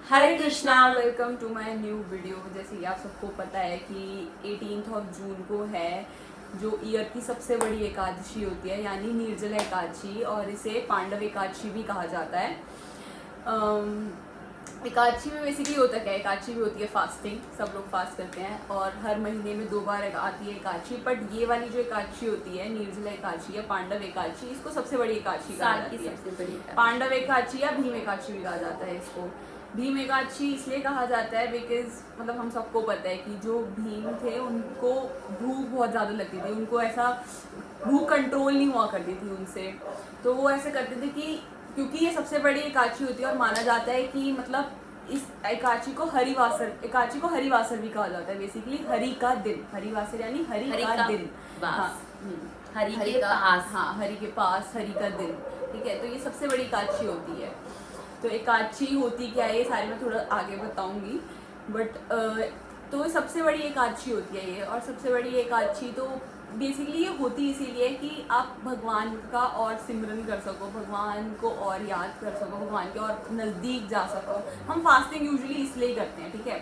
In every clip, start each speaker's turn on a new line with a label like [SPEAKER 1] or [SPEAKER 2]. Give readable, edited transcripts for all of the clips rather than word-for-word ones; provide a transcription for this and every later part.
[SPEAKER 1] Hare Krishna, welcome to my new video. जैसे कि आप सबको पता है कि 18 जून को है जो ईयर की सबसे बड़ी एकादशी होती है, यानी निर्जला एकादशी, और इसे पांडव एकादशी भी कहा जाता है। एकादशी में बेसिकली होता क्या है, एकादशी भी होती है फास्टिंग, सब लोग फास्ट करते हैं और हर महीने में 2 बार आती है एकादशी। बट ये वाली जो एकादशी होती है, निर्जला एकादशी या पांडव एकादशी, इसको सबसे बड़ी एकादशी कहा जाती है। पांडव एकादशी या भीम एकादशी भी कहा जाता है इसको। भीम एकादशी इसलिए कहा जाता है बिकॉज मतलब हम सबको पता है कि जो भीम थे उनको भूख बहुत ज़्यादा लगती थी, उनको ऐसा भूख कंट्रोल नहीं हुआ करती थी उनसे। तो वो ऐसे करते थे कि क्योंकि ये सबसे बड़ी एकादशी होती है और माना जाता है कि मतलब इस एकादशी को हरिवासर भी कहा जाता है। बेसिकली हरि का दिन, हरिवासर यानी हरि का दिन। हाँ, हरि के पास, हाँ, हरि के पास, हरि का दिन। ठीक है, तो ये सबसे बड़ी एकादशी होती है। तो एकादशी होती क्या है ये सारे मैं थोड़ा आगे बताऊंगी, बट तो सबसे बड़ी एकादशी होती है ये। और सबसे बड़ी एकादशी तो बेसिकली ये होती इसीलिए कि आप भगवान का और सिमरन कर सको, भगवान को और याद कर सको, भगवान के और नज़दीक जा सको। हम फास्टिंग यूजुअली इसलिए करते हैं, ठीक है।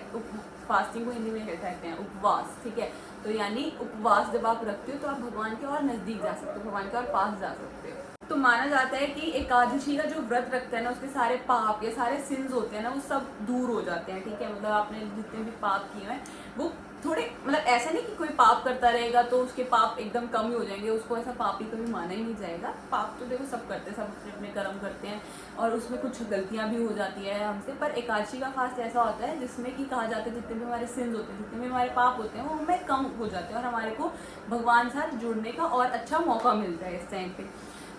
[SPEAKER 1] फास्टिंग को हिंदी में कहते हैं उपवास, ठीक है। तो यानी उपवास जब आप रखते हो तो आप भगवान के और नज़दीक जा सकते हो, भगवान के और पास जा सकते हो। तो माना जाता है कि एकादशी का जो व्रत रखता है ना, उसके सारे पाप या सारे सिंस होते हैं ना, वो सब दूर हो जाते हैं, ठीक है। मतलब आपने जितने भी पाप किए हैं वो थोड़े, मतलब ऐसा नहीं कि कोई पाप करता रहेगा तो उसके पाप एकदम कम ही हो जाएंगे, उसको ऐसा पाप ही कभी माना ही नहीं जाएगा। पाप तो देखो सब करते हैं, सब अपने अपने कर्म करते हैं और उसमें कुछ गलतियां भी हो जाती है हमसे। पर एकादशी का फास्ट ऐसा होता है जिसमें कि कहा जाता है जितने भी हमारे सिंस होते हैं, जितने भी हमारे पाप होते हैं, वो हमें कम हो जाते हैं और हमारे को भगवान से जुड़ने का और अच्छा मौका मिलता है इस टाइम पे।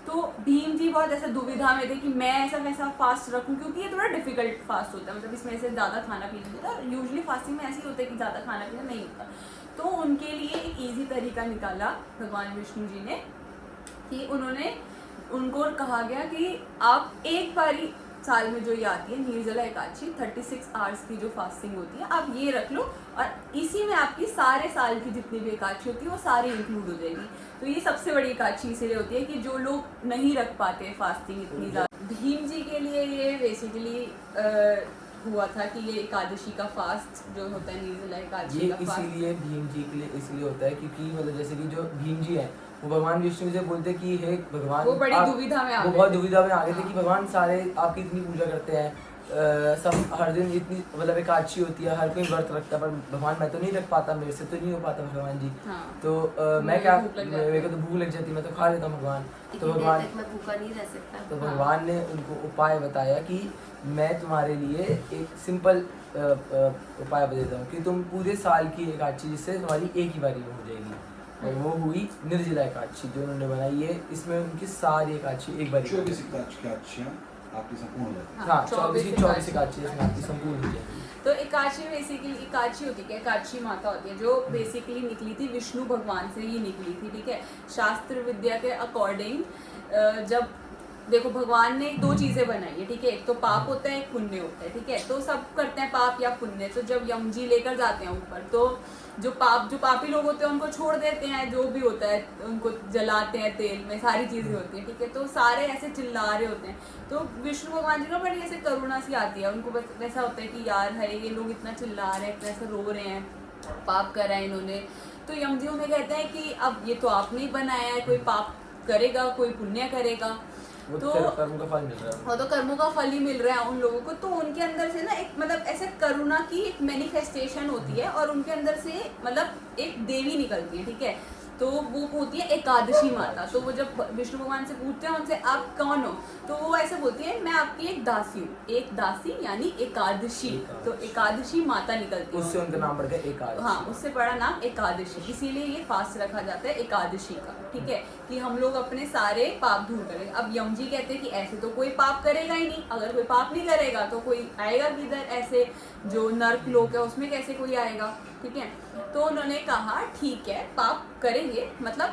[SPEAKER 1] तो भीम जी बहुत ऐसे दुविधा में थे कि मैं ऐसा वैसा फास्ट रखूं, क्योंकि ये थोड़ा डिफिकल्ट फास्ट होता है, मतलब इसमें से ज़्यादा खाना पीना होता है। यूजुअली फास्टिंग में ऐसे ही होता है कि ज़्यादा खाना पीना नहीं होता। तो उनके लिए एक ईजी तरीका निकाला भगवान विष्णु जी ने कि उनको कहा गया कि आप एक बारी साल में जो ये आती है निर्जला एकादशी, 36 आवर्स की जो फास्टिंग होती है, आप ये रख लो और इसी में आपकी सारे साल की जितनी भी एकादशी होती है वो सारी इंक्लूड हो जाएगी। तो ये सबसे बड़ी एकादशी इसलिए होती है कि जो लोग नहीं रख पाते फास्टिंग इतनी ज़्यादा। भीम जी के लिए ये बेसिकली हुआ था कि ये एकादशी का फास्ट जो होता है, निर्जला एकादशी का फास्ट,
[SPEAKER 2] इसीलिए भीम जी के लिए इसलिए होता है क्योंकि मतलब जैसे कि जो भीम जी है वो भगवान विष्णु से बोलते कि हे भगवान,
[SPEAKER 1] वो बड़ी दुविधा में आ गए,
[SPEAKER 2] वो बहुत दुविधा में आ गए थे कि भगवान सारे आपकी इतनी पूजा करते हैं, सब हर दिन इतनी मतलब एकादशी होती है, हर कोई व्रत रखता है, पर भगवान मैं तो नहीं रख पाता, मेरे से तो नहीं हो पाता भगवान जी।
[SPEAKER 1] हाँ।
[SPEAKER 2] तो मैं क्या, मेरे को तो भूख लग जाती, मैं तो खा लेता हूँ भगवान। तो भगवान,
[SPEAKER 3] मैं भूखा नहीं रह सकता।
[SPEAKER 2] तो भगवान ने उनको उपाय बताया कि मैं तुम्हारे लिए एक सिंपल उपाय देता हूँ कि तुम पूरे साल की एकादशी जिससे तुम्हारी एक ही बारी में हो जाएगी, और वो हुई निर्जला एकादशी जो उन्होंने बनाई है। इसमें उनकी सारी एकादशी एक बारी,
[SPEAKER 4] 24 एकादशियाँ आपकी संपूर्ण हो जाती है।
[SPEAKER 2] हाँ, 24 एकादशी इसमें आपकी संपूर्ण हो जाएगी।
[SPEAKER 1] तो एकादशी बेसिकली एकादशी होती है, एकादशी माता होती है जो बेसिकली निकली थी विष्णु भगवान से ही निकली थी, ठीक है। शास्त्र विद्या के अकॉर्डिंग जब देखो भगवान ने 2 चीज़ें बनाई है, ठीक है। एक तो पाप होता है, एक पुण्य होता है, ठीक है। तो सब करते हैं पाप या पुण्य। तो जब यम जी लेकर जाते हैं ऊपर, तो जो पापी लोग होते हैं उनको छोड़ देते हैं, जो भी होता है उनको जलाते हैं तेल में, सारी चीज़ें होती हैं, ठीक है। तो सारे ऐसे चिल्ला रहे होते हैं, तो विष्णु भगवान जी को बड़ी ऐसे करुणा सी आती है उनको, बस वैसा होता है कि यार है ये लोग इतना चिल्ला रहे हैं, इतना ऐसे रो रहे हैं, पाप करा है इन्होंने। तो यम जी उन्हें कहते हैं कि अब ये तो आपने ही बनाया है, कोई पाप करेगा कोई पुण्य करेगा,
[SPEAKER 2] तो कर्म का फल मिल रहा है,
[SPEAKER 1] वो तो कर्मों का फल ही मिल रहा है उन लोगों को। तो उनके अंदर से ना एक मतलब ऐसे करुणा की एक मैनिफेस्टेशन होती है और उनके अंदर से मतलब एक देवी निकलती है, ठीक है। तो वो होती है एकादशी माता। तो वो जब विष्णु भगवान से पूछते हैं उनसे आप कौन हो, तो वो ऐसे बोलती है मैं आपकी एक दासी हूँ, एक दासी यानी एकादशी। तो एकादशी माता निकलती है,
[SPEAKER 2] उससे उनका नाम पड़ गया एकादशी।
[SPEAKER 1] हाँ, उससे बड़ा नाम एकादशी, इसीलिए ये फास्ट रखा जाता है एकादशी का, ठीक है, कि हम लोग अपने सारे पाप दूर करें। अब यम जी कहते हैं कि ऐसे तो कोई पाप करेगा ही नहीं, अगर कोई पाप नहीं करेगा तो कोई आएगा किधर, ऐसे जो नर्क लोक है उसमें कैसे कोई आएगा, ठीक है। तो उन्होंने कहा ठीक है पाप करेंगे, मतलब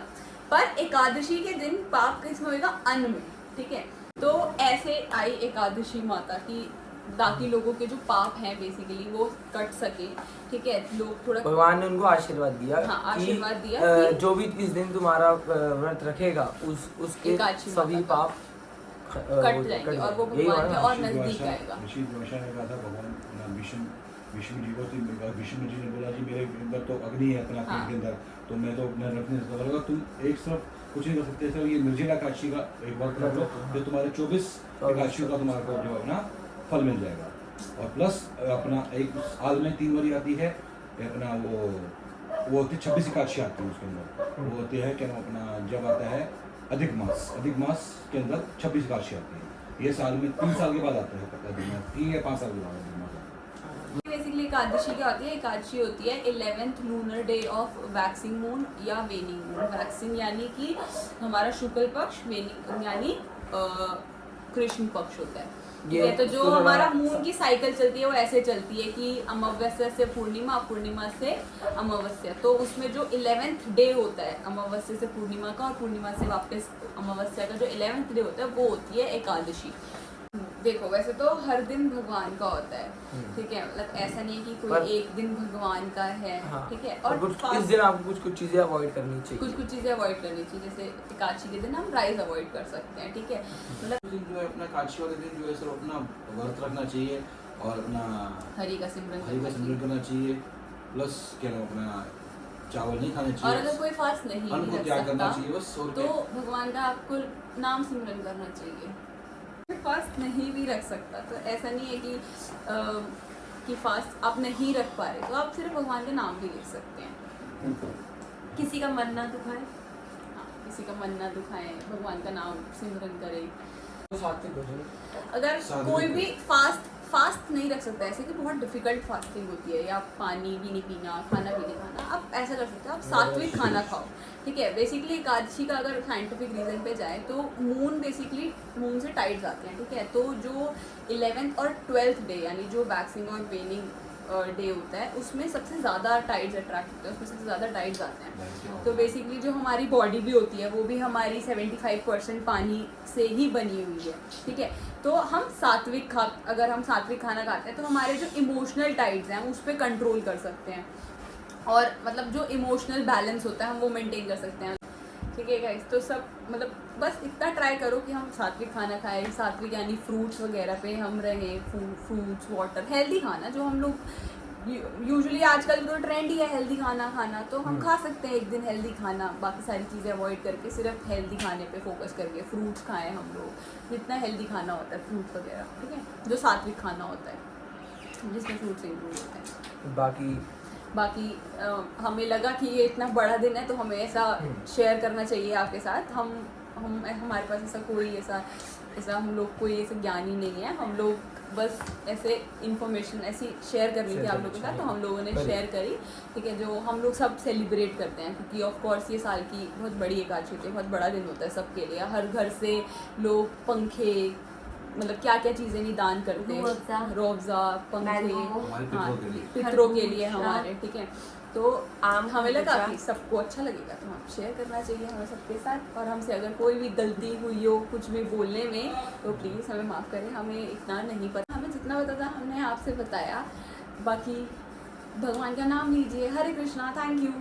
[SPEAKER 1] पर एकादशी के दिन पाप किसमें होगा, अन्न में, ठीक है। तो ऐसे आई एकादशी माता की, ताकि लोगों के जो पाप हैं बेसिकली वो कट सके, ठीक है। लोग थोड़ा,
[SPEAKER 2] भगवान ने उनको आशीर्वाद दिया,
[SPEAKER 1] हाँ, आशीर्वाद दिया
[SPEAKER 2] कि जो भी इस दिन तुम्हारा व्रत रखेगा उसके सभी पाप
[SPEAKER 1] कट जाएंगे और वो
[SPEAKER 2] यही
[SPEAKER 1] भगवान
[SPEAKER 2] हुआ
[SPEAKER 1] के
[SPEAKER 2] ना?
[SPEAKER 1] और नजदीक आएगा।
[SPEAKER 4] ऋषि द्वासा ने कहा था भगवान विष्णु जी को, विष्णु जी ने बोला जी मेरे अंदर तो अग्नि है अपना पेट के अंदर, तो मैं तो अपना रख नहीं सकता। बोला तुम एक तरफ कुछ नहीं कर सकते सर, ये निर्जला एकादशी का एक बार कर लो, जो तुम्हारे 24 एकादशियों का तुम्हारा को जो अपना फल मिल जाएगा। और प्लस अपना एक साल में 3 बारी आती है अपना वो होती 26 एकादशी आती है उसके अंदर, वो होती है क्या नाम अपना जब आता है अधिक मास के अंदर 26 एकादशी आती है। ये साल में 3 साल के बाद आता है अधिक मास, 3 या 5 साल के बाद अधिक मास आता है।
[SPEAKER 1] बेसिकली एकादशी क्या होती है? एकादशी होती है 11th lunar day of waxing moon या वेनिंग मून। वैक्सिंग यानी कि हमारा शुक्ल पक्ष, वेनिंग यानी कृष्ण पक्ष होता है।
[SPEAKER 2] ये
[SPEAKER 1] तो जो
[SPEAKER 2] उसको
[SPEAKER 1] हमारा
[SPEAKER 2] थोड़ा-
[SPEAKER 1] मून की साइकिल चलती है वो ऐसे चलती है कि अमावस्या से पूर्णिमा, पूर्णिमा से अमावस्या। तो उसमें जो 11th डे होता है अमावस्या से पूर्णिमा का, और पूर्णिमा से वापस अमावस्या का जो 11th डे होता है वो होती है एकादशी। देखो वैसे तो हर दिन भगवान का होता है, ठीक है, मतलब ऐसा नहीं है कि कोई
[SPEAKER 2] पर-
[SPEAKER 1] एक दिन भगवान का है,
[SPEAKER 2] हाँ,
[SPEAKER 1] ठीक है।
[SPEAKER 2] और
[SPEAKER 1] और
[SPEAKER 2] कुछ इस
[SPEAKER 1] fast-
[SPEAKER 2] दिन आपको कुछ चीजें अवॉइड करनी चाहिए।
[SPEAKER 1] कुछ चीज़ें अवॉइड करनी चाहिए, जैसे एकादशी के दिन हम राइस अवॉइड कर सकते हैं, ठीक है। मतलब
[SPEAKER 4] उस दिन जो है अपना एकादशी वाले दिन जो है सर अपना व्रत रखना चाहिए और अपना
[SPEAKER 1] हरि का सिमरन
[SPEAKER 4] हरि का
[SPEAKER 1] करना
[SPEAKER 4] सिमरन
[SPEAKER 1] चाहिए।
[SPEAKER 4] करना चाहिए। प्लस क्या नाम अपना चावल नहीं खाने
[SPEAKER 1] और
[SPEAKER 4] चाहिए,
[SPEAKER 1] अगर कोई फास्ट नहीं
[SPEAKER 4] अन्न को
[SPEAKER 1] रख
[SPEAKER 4] त्याग करना
[SPEAKER 1] सकता
[SPEAKER 4] चाहिए बस। और
[SPEAKER 1] तो भगवान का आपको नाम सिमरन करना चाहिए। फास्ट नहीं भी रख सकता तो ऐसा नहीं है कि फास्ट आप नहीं रख पा रहे तो आप सिर्फ भगवान का नाम भी लिख सकते हैं। किसी का मन ना दुखाए, हाँ, किसी का मन ना दुखाए, भगवान का नाम सिमरन करें।
[SPEAKER 2] सात्विक भोजन।
[SPEAKER 1] अगर
[SPEAKER 4] सात्विक
[SPEAKER 1] कोई भी
[SPEAKER 4] भोजन।
[SPEAKER 1] फास्ट नहीं रख सकता, ऐसे कि बहुत डिफिकल्ट फास्टिंग होती है, या पानी भी नहीं पीना, खाना भी नहीं खाना, आप ऐसा कर सकते हो, आप सात्विक खाना खाओ, ठीक है। बेसिकली एकादशी का अगर साइंटिफिक रीजन पे जाए तो मून बेसिकली मून से टाइड्स आते हैं, ठीक है। तो जो 11th और 12th डे यानी जो वैक्सिंग और वेनिंग डे होता है उसमें सबसे ज़्यादा टाइड्स अट्रैक्ट होते हैं, उसमें सबसे ज़्यादा टाइड्स आते हैं। तो बेसिकली जो हमारी बॉडी भी होती है वो भी हमारी 75% पानी से ही बनी हुई है, ठीक है। तो हम अगर हम सात्विक खाना खाते हैं तो हमारे जो इमोशनल टाइड्स हैं उस पर कंट्रोल कर सकते हैं, और मतलब जो इमोशनल बैलेंस होता है हम वो मेंटेन कर सकते हैं, ठीक है गाइस। तो सब मतलब बस इतना ट्राई करो कि हम सात्विक खाना खाएं, सात्विक यानी फ्रूट्स वगैरह पे हम रहें, फ्रूट्स, वाटर, हेल्दी खाना जो हम लोग यूजुअली आजकल तो ट्रेंड ही है हेल्दी खाना खाना, तो हम खा सकते हैं एक दिन हेल्दी खाना, बाकी सारी चीज़ें अवॉइड करके सिर्फ हेल्दी खाने पे फोकस करके फ्रूट्स खाएं हम लोग, जितना हेल्दी खाना होता है फ्रूट्स वगैरह, ठीक है, जो सात्विक खाना होता है जिसमें फ्रूट्स इंक्लूड होते हैं। बाकी हमें लगा कि ये इतना बड़ा दिन है तो हमें ऐसा शेयर करना चाहिए आपके साथ। हम हमारे पास ऐसा कोई ऐसा हम लोग कोई ऐसा ज्ञान ही नहीं है, हम लोग बस ऐसे इन्फॉर्मेशन ऐसी शेयर करनी थी आप लोगों के साथ, तो हम लोगों ने शेयर करी, ठीक है। जो हम लोग सब सेलिब्रेट करते हैं क्योंकि ऑफ कोर्स ये साल की बहुत बड़ी एकादशी होती है, बहुत बड़ा दिन होता है सबके लिए। हर घर से लोग पंखे, मतलब क्या क्या चीज़ें नहीं दान करते हैं, रूअफ़ज़ा, पंखे, हाँ, पितरों के लिए हमारे, ठीक है। तो हमें लगा कि सबको अच्छा लगेगा तो हम शेयर करना चाहिए हमें सबके साथ, और हमसे अगर कोई भी गलती हुई हो कुछ भी बोलने में तो प्लीज़ हमें माफ़ करें, हमें इतना नहीं पता, हमें जितना पता था हमने आपसे बताया। बाकी भगवान का नाम लीजिए, हरे कृष्णा, थैंक यू।